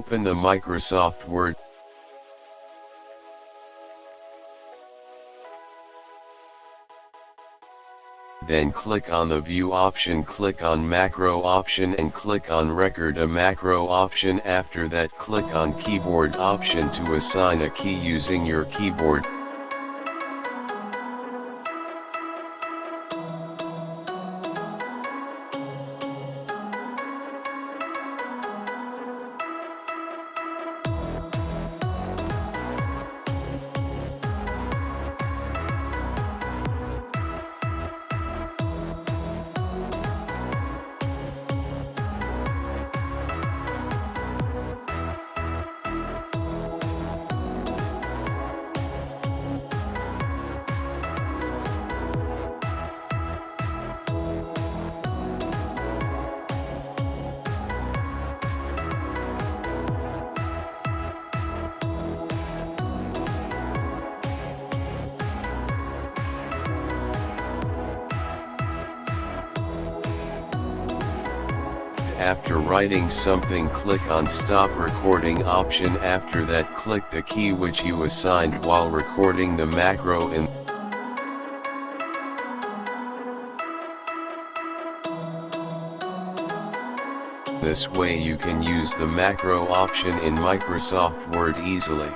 Open the Microsoft Word. Then click on the View option, click on Macro option and click on Record a macro option. After that click on Keyboard option to assign a key using your keyboard. After writing something, click on Stop Recording option. After that click the key which you assigned while recording the macro in. This way you can use the macro option in Microsoft Word easily.